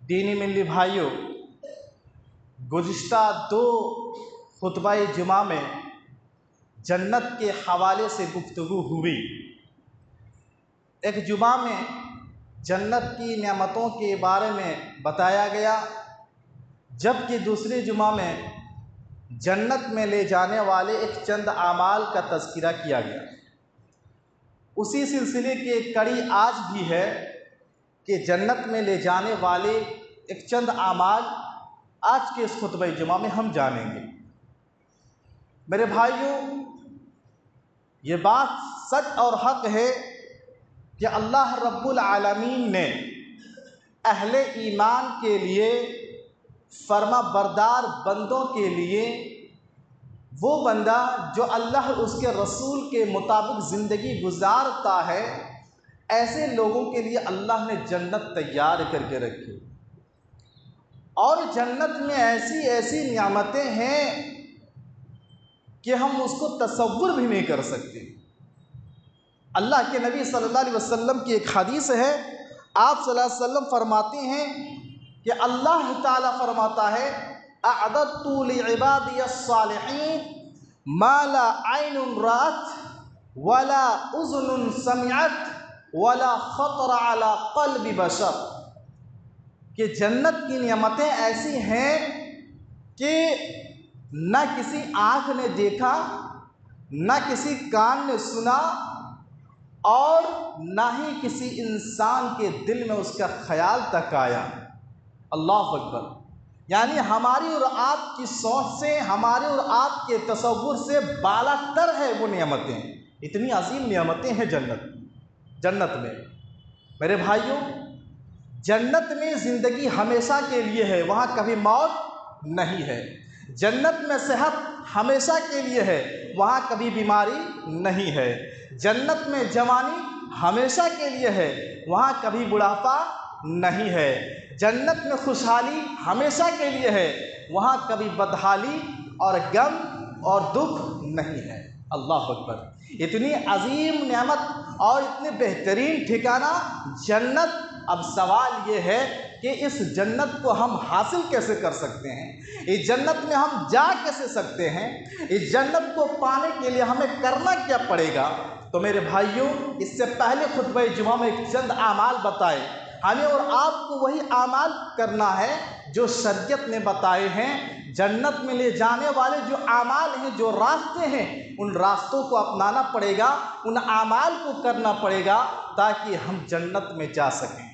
دینی ملی بھائیوں، گزشتہ 2 خطبہ جمعہ میں جنت کے حوالے سے گفتگو ہوئی۔ ایک جمعہ میں جنت کی نعمتوں کے بارے میں بتایا گیا، جبکہ دوسرے جمعہ میں جنت میں لے جانے والے ایک چند اعمال کا تذکرہ کیا گیا۔ اسی سلسلے کی ایک کڑی آج بھی ہے کہ جنت میں لے جانے والے ایک چند اعمال آج کے اس خطبہ جمعہ میں ہم جانیں گے۔ میرے بھائیوں، یہ بات سچ اور حق ہے کہ اللہ رب العالمین نے اہل ایمان کے لیے، فرما بردار بندوں کے لیے، وہ بندہ جو اللہ اس کے رسول کے مطابق زندگی گزارتا ہے، ایسے لوگوں کے لیے اللہ نے جنت تیار کر کے رکھی، اور جنت میں ایسی ایسی نعمتیں ہیں کہ ہم اس کو تصور بھی نہیں کر سکتے۔ اللہ کے نبی صلی اللہ علیہ وسلم کی ایک حدیث ہے، آپ صلی اللہ علیہ وسلم فرماتے ہیں کہ اللہ تعالیٰ فرماتا ہے اعددت لعبادی الصالحین ما لا عین رأت ولا اذن سمعت ولا خطر علی قلب بشر، کہ جنت کی نعمتیں ایسی ہیں کہ نہ کسی آنکھ نے دیکھا، نہ کسی کان نے سنا، اور نہ ہی کسی انسان کے دل میں اس کا خیال تک آیا۔ اللہ اکبر! یعنی ہماری اور آپ کی سوچ سے، ہمارے اور آپ کے تصور سے بالا تر ہے وہ نعمتیں، اتنی عظیم نعمتیں ہیں جنت میں۔ میرے بھائیوں، جنت میں زندگی ہمیشہ کے لیے ہے، وہاں کبھی موت نہیں ہے۔ جنت میں صحت ہمیشہ کے لیے ہے، وہاں کبھی بیماری نہیں ہے۔ جنت میں جوانی ہمیشہ کے لیے ہے، وہاں کبھی بڑھاپا نہیں ہے۔ جنت میں خوشحالی ہمیشہ کے لیے ہے، وہاں کبھی بدحالی اور غم اور دکھ نہیں ہے۔ اللہ اکبر! اتنی عظیم نعمت اور اتنے بہترین ٹھکانہ جنت۔ اب سوال یہ ہے کہ اس جنت کو ہم حاصل کیسے کر سکتے ہیں؟ اس جنت میں ہم جا کیسے سکتے ہیں؟ اس جنت کو پانے کے لیے ہمیں کرنا کیا پڑے گا؟ تو میرے بھائیوں، اس سے پہلے خطبہ جمعہ میں ایک چند اعمال بتائے، ہمیں اور آپ کو وہی اعمال کرنا ہے جو شریعت نے بتائے ہیں۔ جنت میں لے جانے والے جو اعمال ہیں، جو راستے ہیں، ان راستوں کو اپنانا پڑے گا، ان اعمال کو کرنا پڑے گا تاکہ ہم جنت میں جا سکیں۔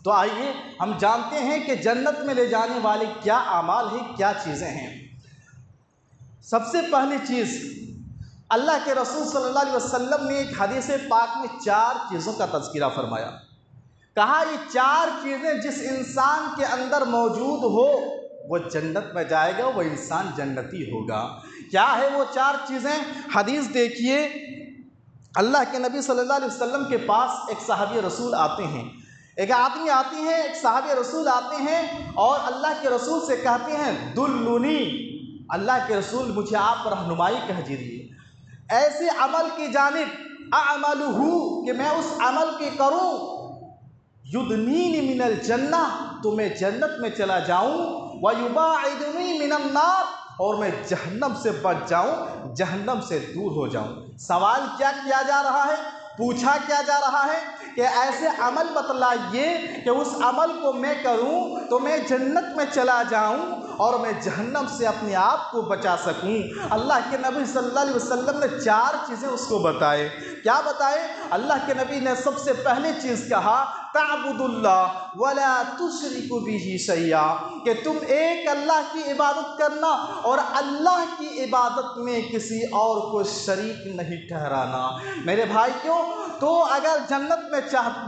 تو آئیے ہم جانتے ہیں کہ جنت میں لے جانے والے کیا اعمال ہیں، کیا چیزیں ہیں۔ سب سے پہلی چیز، اللہ کے رسول صلی اللہ علیہ وسلم نے ایک حدیث پاک میں 4 چیزوں کا تذکرہ فرمایا۔ کہا یہ 4 چیزیں جس انسان کے اندر موجود ہو وہ جنت میں جائے گا، وہ انسان جنتی ہوگا۔ کیا ہے وہ 4 چیزیں؟ حدیث دیکھیے، اللہ کے نبی صلی اللہ علیہ وسلم کے پاس ایک صحابی رسول آتے ہیں، ایک آدمی آتے ہیں، ایک صحابی رسول آتے ہیں اور اللہ کے رسول سے کہتے ہیں دلونی، اللہ کے رسول مجھے آپ رہنمائی کر دیجیے ایسے عمل کی جانب اعملہ کہ میں اس عمل کی کروں، یدنینی من الجنہ تو میں جنت میں چلا جاؤں، ویباعدنی من النار اور میں جہنم سے بچ جاؤں، جہنم سے دور ہو جاؤں۔ سوال کیا کیا جا رہا ہے؟ پوچھا کیا جا رہا ہے کہ ایسے عمل بتلائیے کہ اس عمل کو میں کروں تو میں جنت میں چلا جاؤں اور میں جہنم سے اپنے آپ کو بچا سکوں۔ اللہ کے نبی صلی اللہ علیہ وسلم نے 4 چیزیں اس کو بتائے۔ کیا بتائے؟ اللہ کے نبی نے سب سے پہلی چیز کہا تعبد اللہ ولا تشرک بہ شیئا، کہ تم ایک اللہ کی عبادت کرنا اور اللہ کی عبادت میں کسی اور کو شریک نہیں ٹھہرانا۔ میرے بھائیوں، تو اگر جنت میں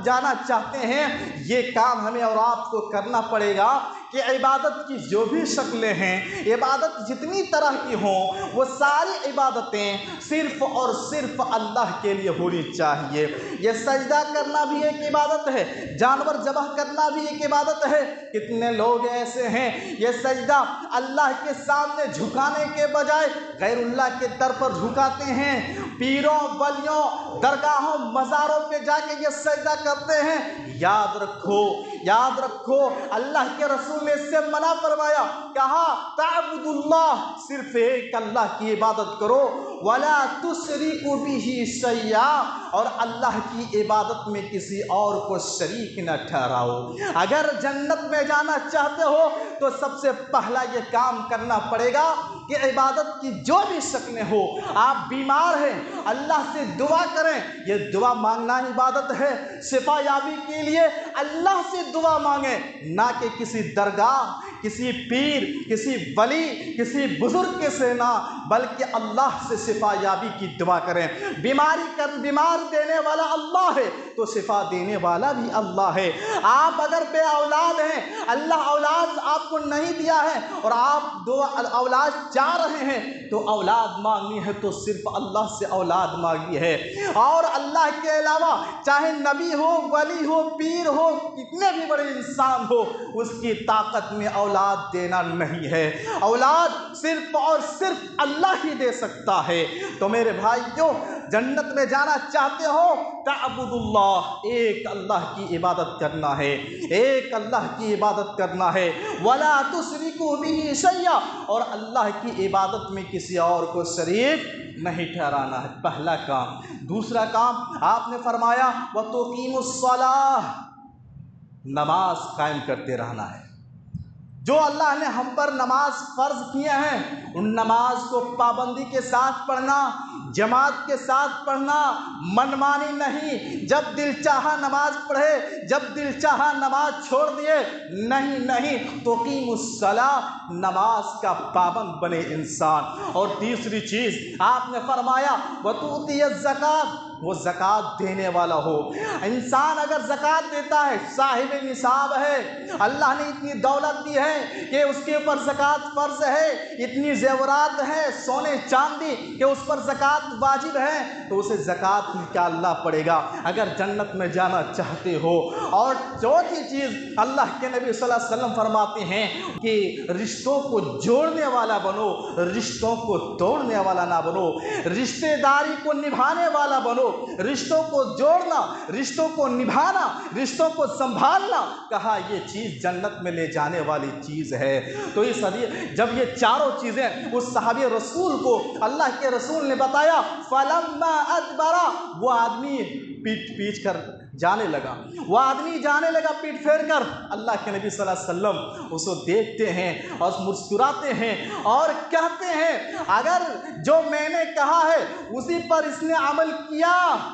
جانا چاہتے ہیں، یہ کام ہمیں اور آپ کو کرنا پڑے گا کہ عبادت کی جو بھی شکلیں ہیں، عبادت جتنی طرح کی ہوں، وہ ساری عبادتیں صرف اور صرف اللہ کے لیے ہونی چاہیے۔ یہ سجدہ کرنا بھی ایک عبادت ہے، جانور ذبح کرنا بھی ایک عبادت ہے۔ کتنے لوگ ایسے ہیں یہ سجدہ اللہ کے سامنے جھکانے کے بجائے غیر اللہ کے در پر جھکاتے ہیں، پیروں ولیوں درگاہوں مزاروں پہ جا کے یہ سجدہ کرتے ہیں۔ یاد رکھو، یاد رکھو، اللہ کے رسول نے اس سے منع فرمایا، کہا تعبد اللہ، صرف ایک اللہ کی عبادت کرو، ولا تشرکوا بہ شیئا، اور اللہ کی عبادت میں کسی اور کو شریک نہ ٹھہراؤ۔ اگر جنت میں جانا چاہتے ہو تو سب سے پہلا یہ کام کرنا پڑے گا کہ عبادت کی جو بھی شکلیں ہو، آپ بیمار ہیں اللہ سے دعا کریں، یہ دعا مانگنا عبادت ہے۔ شفا یابی کے لیے اللہ سے دعا مانگیں، نہ کہ کسی درگاہ، کسی پیر، کسی ولی، کسی بزرگ کے سے نہ، بلکہ اللہ سے شفا یابی کی دعا کریں۔ بیمار دینے والا اللہ ہے تو شفا دینے والا بھی اللہ ہے۔ آپ اگر بے اولاد ہیں، اللہ اولاد آپ کو نہیں دیا ہے اور آپ اولاد چاہ رہے ہیں، تو اولاد مانگنی ہے تو صرف اللہ سے اولاد مانگنی ہے، اور اللہ کے علاوہ چاہے نبی ہو، ولی ہو، پیر ہو، کتنے بھی بڑے انسان ہو، اس کی طاقت میں اولاد دینا نہیں ہے۔ اولاد صرف اور صرف اللہ ہی دے سکتا ہے۔ تو میرے بھائیوں، جنت میں جانا چاہتے ہو، تعبد اللہ، ایک اللہ کی عبادت کرنا ہے، ایک اللہ کی عبادت کرنا ہے، ولا تشرکوا بہ شیئا، اور اللہ کی عبادت میں کسی اور کو شریک نہیں ٹھہرانا ہے، پہلا کام۔ دوسرا کام آپ نے فرمایا وَتُقِیمُوا الصَّلَاةَ، نماز قائم کرتے رہنا ہے۔ جو اللہ نے ہم پر نماز فرض کیے ہیں، ان نماز کو پابندی کے ساتھ پڑھنا، جماعت کے ساتھ پڑھنا، منمانی نہیں، جب دل چاہا نماز پڑھے، جب دل چاہا نماز چھوڑ دیے، نہیں، تقیم الصلاۃ، نماز کا پابند بنے انسان۔ اور تیسری چیز آپ نے فرمایا وتؤتی الزکوٰۃ، وہ زکوٰۃ دینے والا ہو۔ انسان اگر زکوٰۃ دیتا ہے، صاحب نصاب ہے، اللہ نے اتنی دولت دی ہے کہ اس کے اوپر زکوٰۃ فرض ہے، اتنی زیورات ہیں سونے چاندی کہ اس پر زکوٰۃ واجب ہے، تو اسے زکوٰۃ نکالنا پڑے گا اگر جنت میں جانا چاہتے ہو۔ اور چوتھی چیز اللہ کے نبی صلی اللہ علیہ وسلم فرماتے ہیں کہ رشتوں کو جوڑنے والا بنو، رشتوں کو توڑنے والا نہ بنو، رشتہ داری کو نبھانے والا بنو۔ رشتوں کو جوڑنا، رشتوں کو نبھانا، رشتوں کو سنبھالنا، کہا یہ چیز جنت میں لے جانے والی چیز ہے۔ تو اس حدیث جب یہ چاروں چیزیں اس صحابی رسول کو اللہ کے رسول نے بتایا، فلما ادبر، وہ آدمی پیٹ کر جانے لگا، وہ آدمی جانے لگا پیٹ پھیر کر۔ اللہ کے نبی صلی اللہ علیہ وسلم اس کو دیکھتے ہیں اور مسکراتے ہیں اور کہتے ہیں اگر جو میں نے کہا ہے اسی پر اس نے عمل کیا،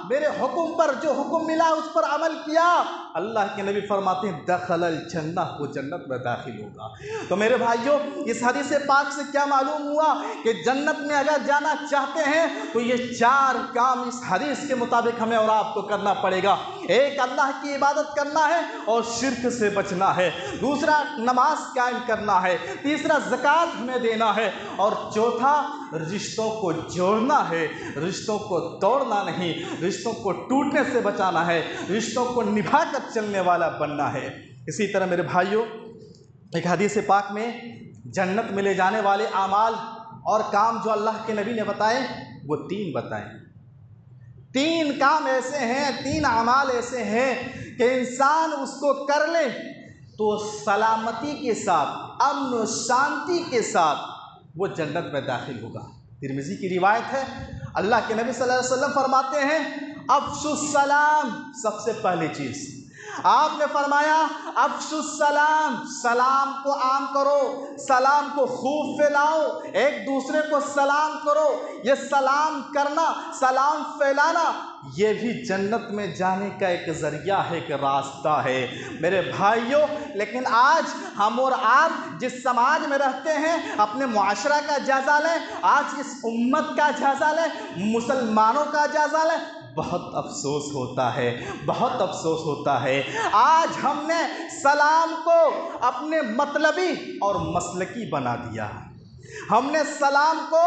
میرے حکم پر جو حکم ملا اس پر عمل کیا، اللہ کے نبی فرماتے ہیں دخل الجنہ، وہ جنت میں داخل ہوگا۔ تو میرے بھائیوں، اس حدیث پاک سے کیا معلوم ہوا کہ جنت میں اگر جانا چاہتے ہیں تو یہ چار کام اس حدیث کے مطابق ہمیں اور آپ کو کرنا پڑے گا۔ ایک اللہ کی عبادت کرنا ہے اور شرک سے بچنا ہے، دوسرا نماز قائم کرنا ہے، تیسرا زکوٰۃ ہمیں دینا ہے، اور چوتھا رشتوں کو جوڑنا ہے، رشتوں کو توڑنا نہیں، رشتوں کو ٹوٹنے سے بچانا ہے، رشتوں کو نبھا کر چلنے والا بننا ہے۔ اسی طرح میرے بھائیوں، ایک حدیث پاک میں جنت میں لے جانے والے اعمال اور کام جو اللہ کے نبی نے بتائے، وہ تین بتائیں۔ تین کام ایسے ہیں، تین اعمال ایسے ہیں کہ انسان اس کو کر لے تو سلامتی کے ساتھ، امن و شانتی کے ساتھ وہ جنت میں داخل ہوگا۔ ترمذی کی روایت ہے، اللہ کے نبی صلی اللہ علیہ وسلم فرماتے ہیں افشوا السلام، سب سے پہلی چیز آپ نے فرمایا افشوا السلام، سلام کو عام کرو، سلام کو خوب پھیلاؤ، ایک دوسرے کو سلام کرو۔ یہ سلام کرنا، سلام پھیلانا، یہ بھی جنت میں جانے کا ایک ذریعہ ہے، ایک راستہ ہے میرے بھائیوں۔ لیکن آج ہم اور آپ جس سماج میں رہتے ہیں، اپنے معاشرہ کا جائزہ لیں، آج اس امت کا جائزہ لیں، مسلمانوں کا جائزہ لیں، بہت افسوس ہوتا ہے، بہت افسوس ہوتا ہے۔ آج ہم نے سلام کو اپنے مطلبی اور مسلکی بنا دیا، ہم نے سلام کو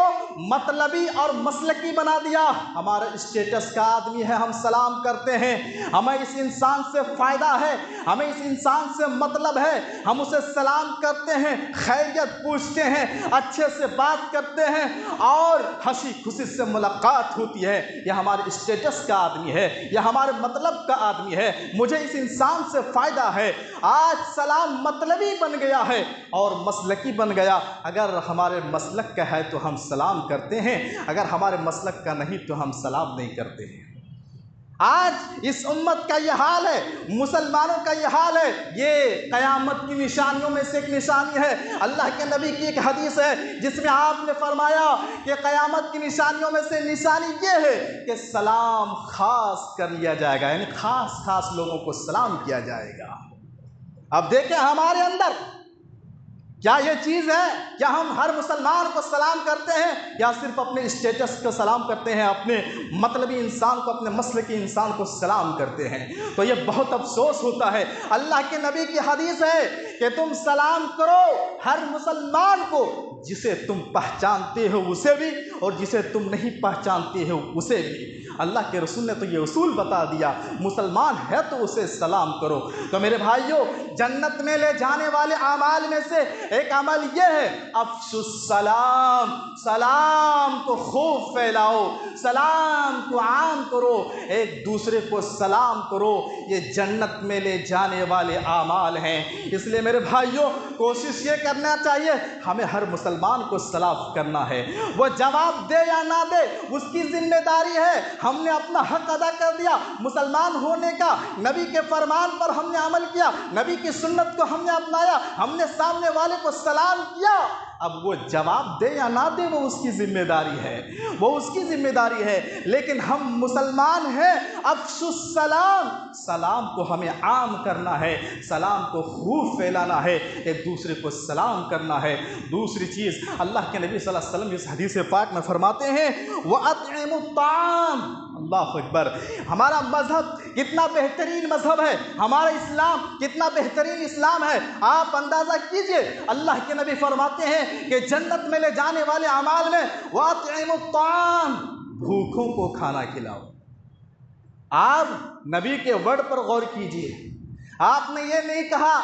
مطلبی اور مسلکی بنا دیا۔ ہمارا اسٹیٹس کا آدمی ہے، ہم سلام کرتے ہیں، ہمیں اس انسان سے فائدہ ہے، ہمیں اس انسان سے مطلب ہے، ہم اسے سلام کرتے ہیں، خیریت پوچھتے ہیں، اچھے سے بات کرتے ہیں اور ہنسی خوشی سے ملاقات ہوتی ہے۔ یہ ہمارے اسٹیٹس کا آدمی ہے، یہ ہمارے مطلب کا آدمی ہے، مجھے اس انسان سے فائدہ ہے۔ آج سلام مطلبی بن گیا ہے اور مسلکی بن گیا۔ اگر ہمارے مسلک کا ہے تو ہم سلام کرتے ہیں، اگر ہمارے مسلک کا نہیں تو ہم سلام نہیں کرتے ہیں۔ آج اس امت کا یہ حال ہے، مسلمانوں کا یہ حال ہے۔ یہ قیامت کی نشانیوں میں سے ایک نشانی ہے۔ اللہ کے نبی کی ایک حدیث ہے جس میں آپ نے فرمایا کہ قیامت کی نشانیوں میں سے نشانی یہ ہے کہ سلام خاص کر لیا جائے گا، یعنی خاص خاص لوگوں کو سلام کیا جائے گا۔ اب دیکھیں ہمارے اندر کیا یہ چیز ہے؟ کیا ہم ہر مسلمان کو سلام کرتے ہیں یا صرف اپنے اسٹیٹس کو سلام کرتے ہیں، اپنے مطلبی انسان کو، اپنے مسلکی انسان کو سلام کرتے ہیں؟ تو یہ بہت افسوس ہوتا ہے۔ اللہ کے نبی کی حدیث ہے کہ تم سلام کرو ہر مسلمان کو، جسے تم پہچانتے ہو اسے بھی اور جسے تم نہیں پہچانتے ہو اسے بھی۔ اللہ کے رسول نے تو یہ اصول بتا دیا، مسلمان ہے تو اسے سلام کرو۔ تو میرے بھائیوں، جنت میں لے جانے والے اعمال میں سے ایک عمل یہ ہے افشوا السلام، سلام کو خوب پھیلاؤ، سلام کو عام کرو، ایک دوسرے کو سلام کرو۔ یہ جنت میں لے جانے والے اعمال ہیں۔ اس لیے میرے بھائیوں، کوشش یہ کرنا چاہیے، ہمیں ہر مسلمان کو سلام کرنا ہے۔ وہ جواب دے یا نہ دے اس کی ذمہ داری ہے، ہم نے اپنا حق ادا کر دیا مسلمان ہونے کا، نبی کے فرمان پر ہم نے عمل کیا، نبی کی سنت کو ہم نے اپنایا، ہم نے سامنے والے کو سلام کیا۔ اب وہ جواب دے یا نہ دے وہ اس کی ذمہ داری ہے، وہ اس کی ذمہ داری ہے، لیکن ہم مسلمان ہیں، افشوا السلام، سلام کو ہمیں عام کرنا ہے، سلام کو خوب پھیلانا ہے، ایک دوسرے کو سلام کرنا ہے۔ دوسری چیز اللہ کے نبی صلی اللہ علیہ وسلم اس حدیث پاک میں فرماتے ہیں وَأَطْعِمُوا الطَّعَامَ۔ اللہ اکبر، ہمارا مذہب کتنا بہترین مذہب ہے، ہمارا اسلام کتنا بہترین اسلام ہے۔ آپ اندازہ کیجئے، اللہ کے نبی فرماتے ہیں کہ جنت میں لے جانے والے اعمال میں وَأَطْعِمُوا الطَّعَامَ، بھوکوں کو کھانا کھلاؤ۔ آپ نبی کے ورڈ پر غور کیجئے، آپ نے یہ نہیں کہا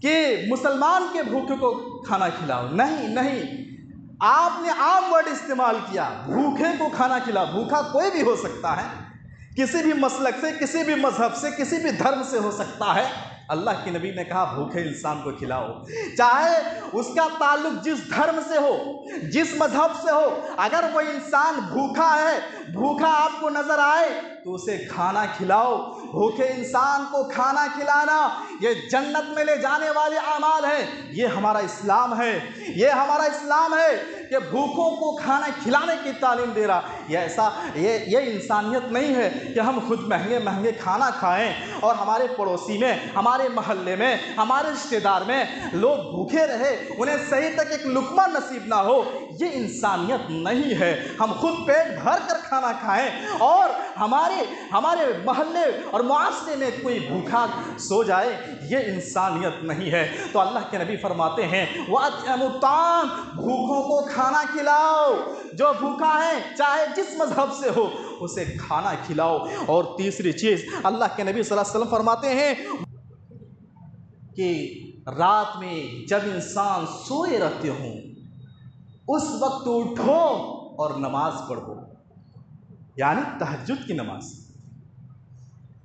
کہ مسلمان کے بھوکے کو کھانا کھلاؤ، نہیں، آپ نے عام ورڈ استعمال کیا، بھوکے کو کھانا کھلاؤ۔ بھوکا کوئی بھی ہو سکتا ہے، کسی بھی مسلک سے، کسی بھی مذہب سے، کسی بھی دھرم سے ہو سکتا ہے۔ اللہ کے نبی نے کہا بھوکے انسان کو کھلاؤ، چاہے اس کا تعلق جس دھرم سے ہو، جس مذہب سے ہو۔ اگر وہ انسان بھوکا ہے، بھوکا آپ کو نظر آئے تو اسے کھانا کھلاؤ۔ بھوکے انسان کو کھانا کھلانا یہ جنت میں لے جانے والے اعمال ہیں۔ یہ ہمارا اسلام ہے، یہ ہمارا اسلام ہے کہ بھوکوں کو کھانا کھلانے کی تعلیم دے رہا۔ یہ انسانیت نہیں ہے کہ ہم خود مہنگے کھانا کھائیں اور ہمارے پڑوسی میں، ہمارے محلے میں، ہمارے رشتے دار میں لوگ بھوکے رہے، انہیں صحیح تک ایک لقمہ نصیب نہ ہو۔ یہ انسانیت نہیں ہے۔ ہم خود پیٹ بھر کر کھانا کھائیں اور ہمارے محلے اور معاشرے میں کوئی بھوکا سو جائے، یہ انسانیت نہیں ہے۔ تو اللہ کے نبی فرماتے ہیں وَأَطْعِمُوا الطَّعَامَ، بھوکوں کو کھانا کھلاؤ۔ جو بھوکا ہے چاہے جس مذہب سے ہو اسے کھانا کھلاؤ۔ اور تیسری چیز اللہ کے نبی صلی اللہ علیہ وسلم فرماتے ہیں کہ رات میں جب انسان سوئے رہتے ہوں اس وقت اٹھو اور نماز پڑھو، یعنی تہجد کی نماز۔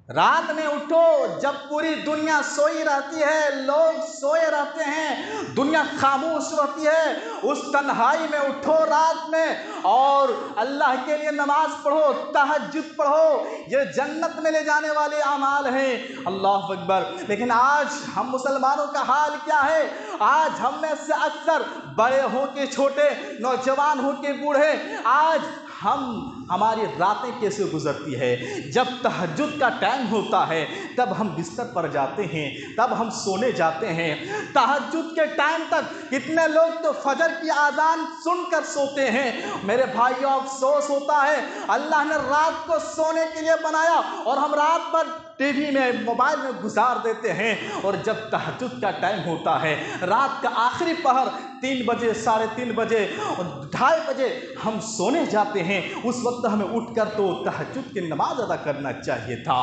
رات میں اٹھو جب پوری دنیا سوئی رہتی ہے، لوگ سوئے رہتے ہیں، دنیا خاموش رہتی ہے، اس تنہائی میں اٹھو رات میں اور اللہ کے لیے نماز پڑھو، تہجد پڑھو۔ یہ جنت میں لے جانے والے اعمال ہیں۔ اللہ اکبر۔ لیکن آج ہم مسلمانوں کا حال کیا ہے؟ آج ہم میں سے اکثر، بڑے ہوں کہ چھوٹے، نوجوان ہوں کہ بوڑھے، آج ہماری راتیں کیسے گزرتی ہے۔ جب تہجد کا ٹائم ہوتا ہے تب ہم بستر پر جاتے ہیں، تب ہم سونے جاتے ہیں۔ تہجد کے ٹائم تک کتنے لوگ تو فجر کی اذان سن کر سوتے ہیں۔ میرے بھائیوں، افسوس ہوتا ہے اللہ نے رات کو سونے کے لیے بنایا اور ہم رات بھر ٹی وی میں، موبائل میں گزار دیتے ہیں، اور جب تہجد کا ٹائم ہوتا ہے، رات کا آخری پہر 3 بجے، 3:30 بجے اور 2:30 بجے ہم سونے جاتے ہیں، اس وقت ہمیں اٹھ کر تو تہجد کی نماز ادا کرنا چاہیے تھا۔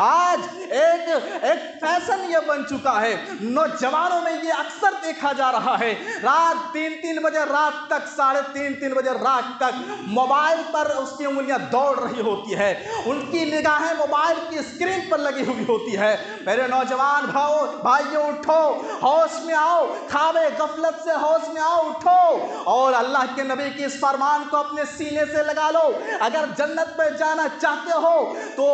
آج ایک فیشن یہ بن چکا ہے، نوجوانوں میں یہ اکثر دیکھا جا رہا ہے، رات 3 بجے رات تک، 3:30 بجے رات تک موبائل پر اس کی انگلیاں دوڑ رہی ہوتی ہے، ان کی نگاہیں موبائل کی اسکرین پر لگی ہوئی ہوتی ہے۔ میرے نوجوان بھائیوں، اٹھو، ہوش میں آؤ، خواب غفلت سے ہوش میں آؤ، اٹھو اور اللہ کے نبی کی اس فرمان کو اپنے سینے سے لگا لو۔ اگر جنت میں جانا چاہتے ہو تو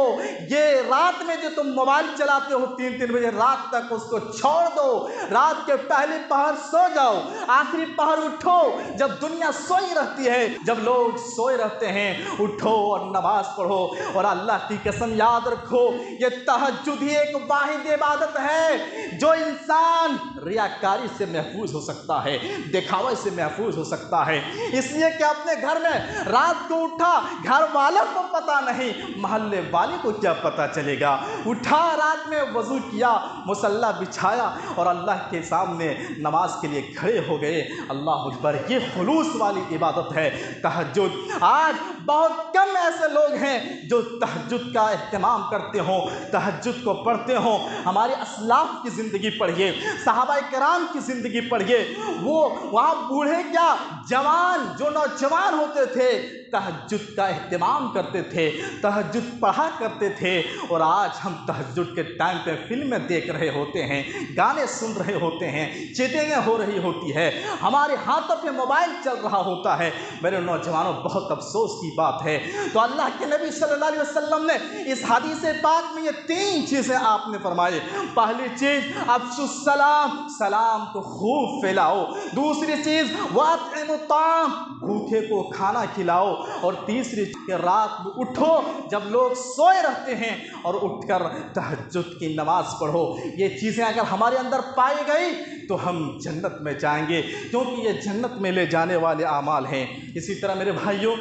یہ رات میں جو تم موبائل چلاتے ہو 3 بجے رات تک، اس کو چھوڑ دو۔ رات کے پہلی پہر سو جاؤ، آخری پہر اٹھو جب دنیا سوئی رہتی ہے، جب لوگ سوئے رہتے ہیں، اٹھو اور نماز پڑھو۔ اور اللہ کی قسم یاد رکھو، یہ تہجد ہی ایک واحد عبادت ہے جو انسان ریاکاری سے محفوظ ہو سکتا ہے، دکھاوے سے محفوظ ہو سکتا ہے۔ اس لیے کہ اپنے گھر میں رات کو اٹھا، گھر والوں کو پتہ نہیں، محلے والے کو کیا پتہ چلے گا۔ اٹھا، رات میں وضو کیا، مصلی بچھایا اور اللہ کے سامنے نماز کے لیے کھڑے ہو گئے۔ اللہ اکبر، یہ خلوص والی عبادت ہے تہجد۔ آج بہت کم ایسے لوگ ہیں جو تہجد کا اہتمام کرتے ہوں، تہجد کو پڑھتے ہوں۔ ہمارے اسلاف کی زندگی پڑھیے، صحابہ کرام کی زندگی پڑھیے، وہاں بوڑھے کیا، جوان، جو نوجوان ہوتے تھے تہجد کا اہتمام کرتے تھے، تہجد پڑھا کرتے تھے۔ اور آج ہم تہجد کے ٹائم پہ فلمیں دیکھ رہے ہوتے ہیں، گانے سن رہے ہوتے ہیں، چیٹنگیں ہو رہی ہوتی ہے، ہمارے ہاتھوں پہ موبائل چل رہا ہوتا ہے۔ میرے نوجوانوں، بہت افسوس کی بات ہے۔ تو اللہ کے نبی صلی اللہ علیہ وسلم نے اس حدیث پاک میں یہ 3 چیزیں آپ نے فرمائی۔ پہلی چیز، افشوا السلام، سلام کو خوب پھیلاؤ۔ دوسری چیز، واطعموا الطعام، بھوکے کو کھانا کھلاؤ۔ اور تیسری چیز، کہ رات میں اٹھو جب لوگ سوئے رہتے ہیں اور اٹھ کر تہجد کی نماز پڑھو۔ یہ چیزیں اگر ہمارے اندر پائی گئی تو ہم جنت میں جائیں گے، کیونکہ یہ جنت میں لے جانے والے اعمال ہیں۔ اسی طرح میرے بھائیوں،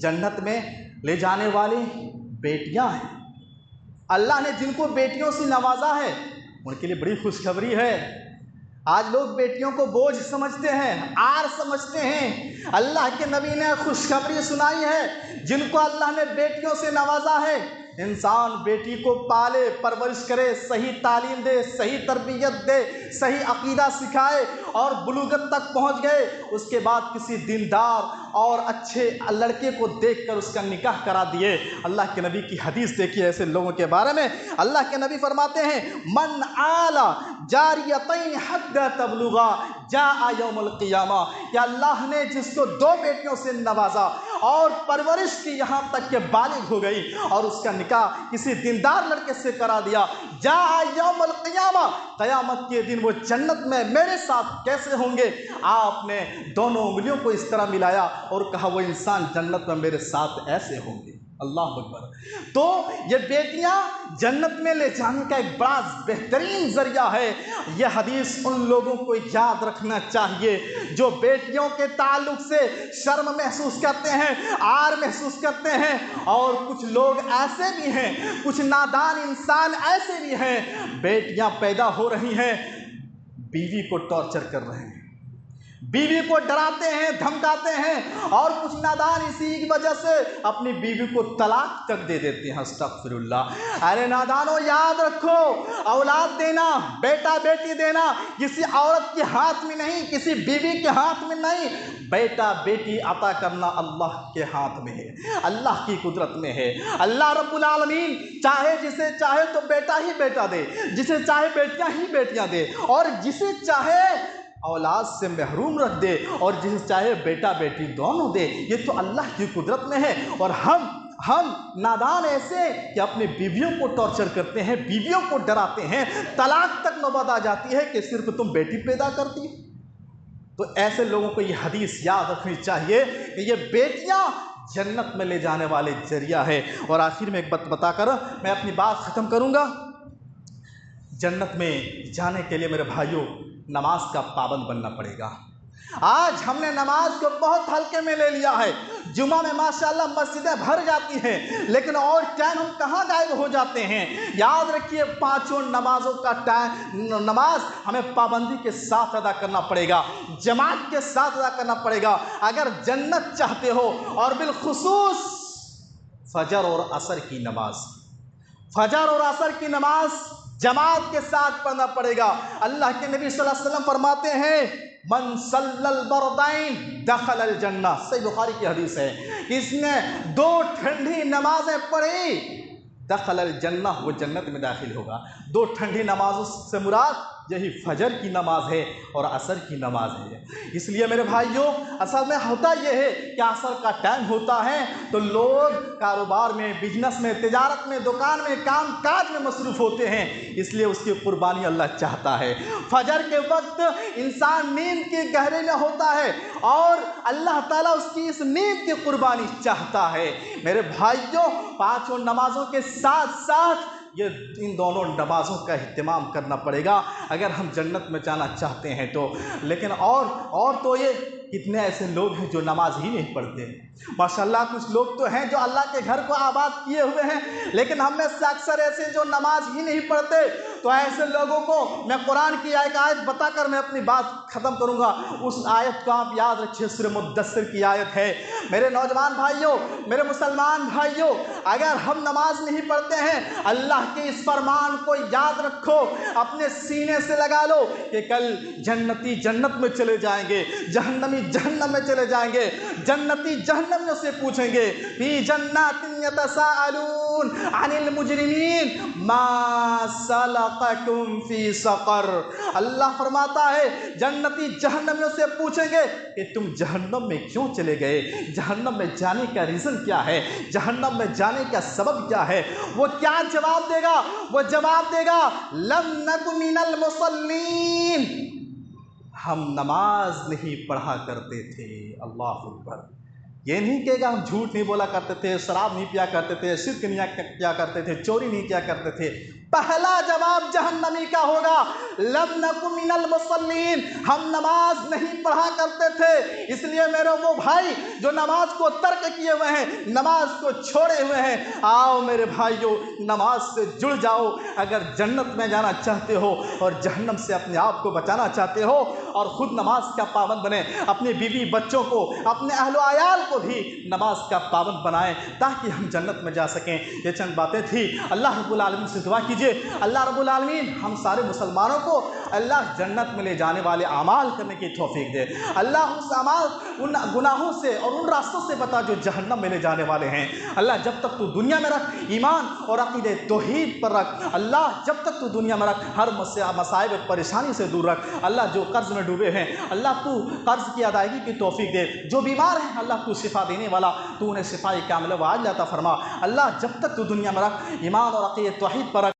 جنت میں لے جانے والی بیٹیاں ہیں۔ اللہ نے جن کو بیٹیوں سے نوازا ہے ان کے لیے بڑی خوشخبری ہے۔ آج لوگ بیٹیوں کو بوجھ سمجھتے ہیں، آر سمجھتے ہیں۔ اللہ کے نبی نے خوشخبری سنائی ہے، جن کو اللہ نے بیٹیوں سے نوازا ہے، انسان بیٹی کو پالے، پرورش کرے، صحیح تعلیم دے، صحیح تربیت دے، صحیح عقیدہ سکھائے اور بلوغت تک پہنچ گئے، اس کے بعد کسی دیندار اور اچھے لڑکے کو دیکھ کر اس کا نکاح کرا دیے۔ اللہ کے نبی کی حدیث دیکھیے ایسے لوگوں کے بارے میں۔ اللہ کے نبی فرماتے ہیں، من آل جاریتین حتی تبلغا جاء یوم القیامہ، کہ اللہ نے جس کو 2 بیٹیوں سے نوازا اور پرورش کی یہاں تک کہ بالغ ہو گئی اور اس کا نکاح کسی دیندار لڑکے سے کرا دیا، جاء یوم القیامہ، قیامت کے دن وہ جنت میں میرے ساتھ کیسے ہوں گے؟ آپ نے دونوں انگلیوں کو اس طرح ملایا اور کہا وہ انسان جنت میں میرے ساتھ ایسے ہوں گے۔ اللہ اکبر۔ تو یہ بیٹیاں جنت میں لے جانے کا ایک بڑا بہترین ذریعہ ہے۔ یہ حدیث ان لوگوں کو یاد رکھنا چاہیے جو بیٹیوں کے تعلق سے شرم محسوس کرتے ہیں، عار محسوس کرتے ہیں۔ اور کچھ لوگ ایسے بھی ہیں، کچھ نادان انسان ایسے بھی ہیں، بیٹیاں پیدا ہو رہی ہیں، بیوی کو ٹارچر کر رہے ہیں، بیوی کو ڈراتے ہیں، دھمکاتے ہیں، اور کچھ نادان اسی کی وجہ سے اپنی بیوی کو طلاق تک دے دیتے ہیں۔ استغفر اللہ۔ ارے نادانوں، یاد رکھو، اولاد دینا، بیٹا بیٹی دینا کسی عورت کے ہاتھ میں نہیں، کسی بیوی کے ہاتھ میں نہیں، بیٹا بیٹی عطا کرنا اللہ کے ہاتھ میں ہے، اللہ کی قدرت میں ہے۔ اللہ رب العالمین چاہے جسے چاہے تو بیٹا ہی بیٹا دے، جسے چاہے بیٹیاں ہی بیٹیاں دے، اور جسے چاہے اولاد سے محروم رکھ دے، اور جسے چاہے بیٹا بیٹی دونوں دے۔ یہ تو اللہ کی قدرت میں ہے۔ اور ہم نادان ایسے کہ اپنے بیویوں کو ٹارچر کرتے ہیں، بیویوں کو ڈراتے ہیں، طلاق تک نوبت آ جاتی ہے کہ صرف تم بیٹی پیدا کرتی ہو۔ تو ایسے لوگوں کو یہ حدیث یاد رکھنی چاہیے کہ یہ بیٹیاں جنت میں لے جانے والے ذریعہ ہے۔ اور آخر میں ایک بات بتا کر میں اپنی بات ختم کروں گا۔ جنت میں جانے کے لیے میرے بھائیوں نماز کا پابند بننا پڑے گا۔ آج ہم نے نماز کو بہت ہلکے میں لے لیا ہے۔ جمعہ میں ماشاءاللہ مسجدیں بھر جاتی ہیں، لیکن اور ٹائم ہم کہاں غائب ہو جاتے ہیں۔ یاد رکھیے پانچوں نمازوں کا نماز ہمیں پابندی کے ساتھ ادا کرنا پڑے گا، جماعت کے ساتھ ادا کرنا پڑے گا۔ اگر جنت چاہتے ہو، اور بالخصوص فجر اور عصر کی نماز، فجر اور عصر کی نماز جماعت کے ساتھ پڑھنا پڑے گا۔ اللہ کے نبی صلی اللہ علیہ وسلم فرماتے ہیں من صلی البردین دخل الجنہ، صحیح بخاری کی حدیث ہے، اس نے 2 ٹھنڈی نمازیں پڑھی دخل الجنہ، وہ جنت میں داخل ہوگا۔ 2 ٹھنڈی نمازوں سے مراد یہی فجر کی نماز ہے اور عصر کی نماز ہے۔ اس لیے میرے بھائیوں اصل میں ہوتا یہ ہے کہ عصر کا ٹائم ہوتا ہے تو لوگ کاروبار میں، بزنس میں، تجارت میں، دکان میں، کام کاج میں مصروف ہوتے ہیں، اس لیے اس کی قربانی اللہ چاہتا ہے۔ فجر کے وقت انسان نیند کی گہرے میں ہوتا ہے اور اللہ تعالیٰ اس کی اس نیند کی قربانی چاہتا ہے۔ میرے بھائیوں پانچوں نمازوں کے ساتھ ساتھ یہ ان دونوں نمازوں کا اہتمام کرنا پڑے گا اگر ہم جنت میں جانا چاہتے ہیں تو۔ لیکن اور تو یہ کتنے ایسے لوگ ہیں جو نماز ہی نہیں پڑھتے۔ ماشاءاللہ کچھ لوگ تو ہیں جو اللہ کے گھر کو آباد کیے ہوئے ہیں، لیکن ہم میں سے اکثر ایسے جو نماز ہی نہیں پڑھتے۔ تو ایسے لوگوں کو میں قرآن کی ایک آیت بتا کر میں اپنی بات ختم کروں گا۔ اس آیت کو آپ یاد رکھیے، سورہ مدثر کی آیت ہے۔ میرے نوجوان بھائیوں، میرے مسلمان بھائیوں، اگر ہم نماز نہیں پڑھتے ہیں، اللہ کے اس فرمان کو یاد رکھو، اپنے سینے سے لگا لو کہ کل جنتی جنت میں چلے جائیں گے، جہنمی جہنم میں چلے جائیں گے۔ جنتی جہنمیوں سے پوچھیں گے فی جنات یتساءلون عن المجرمین ما سلککم فی سقر۔ اللہ فرماتا ہے جنتی جہنمیوں سے پوچھیں گے کہ تم جہنم میں کیوں چلے گئے، جہنم میں جانے کا ریزن کیا ہے، جہنم میں جانے کا سبب کیا ہے۔ وہ کیا جواب دے گا؟ وہ جواب دے گا لم نک من المصلین، ہم نماز نہیں پڑھا کرتے تھے۔ اللہ اکبر۔ یہ نہیں کہے گا ہم جھوٹ نہیں بولا کرتے تھے، شراب نہیں پیا کرتے تھے، شرک نہیں کیا کرتے تھے، چوری نہیں کیا کرتے تھے۔ پہلا جواب جہنمی کا ہوگا لم نک من المصلین، ہم نماز نہیں پڑھا کرتے تھے۔ اس لیے میرے وہ بھائی جو نماز کو ترک کیے ہوئے ہیں، نماز کو چھوڑے ہوئے ہیں، آؤ میرے بھائیوں نماز سے جڑ جاؤ۔ اگر جنت میں جانا چاہتے ہو اور جہنم سے اپنے آپ کو بچانا چاہتے ہو اور خود نماز کا پابند بنیں، اپنے بیوی بچوں کو، اپنے اہل و عیال کو بھی نماز کا پابند بنائیں تاکہ ہم جنت میں جا سکیں۔ یہ چند باتیں تھیں۔ اللہ رب العالمین سے دعا کیجیے اللہ رب العالمین ہم سارے مسلمانوں کو اللہ جنت میں لے جانے والے اعمال کرنے کی توفیق دے۔ اللہ اس اعمال ان گناہوں سے اور ان راستوں سے بتا جو جہنم میں لے جانے والے ہیں۔ اللہ جب تک تو دنیا میں رکھ، ایمان اور عقیدہ توحید پر رکھ۔ اللہ جب تک تو دنیا میں رکھ، ہر مصائب پریشانی سے دور رکھ۔ اللہ جو قرض میں ڈوبے ہیں اللہ تو قرض کی ادائیگی کی توفیق دے۔ جو بیمار ہیں اللہ تو شفا دینے والا، تو انہیں شفاء کاملہ و عاجلہ عطا فرما۔ اللہ جب تک تو دنیا میں رکھ، ایمان اور عقیدہ توحید پر رکھ۔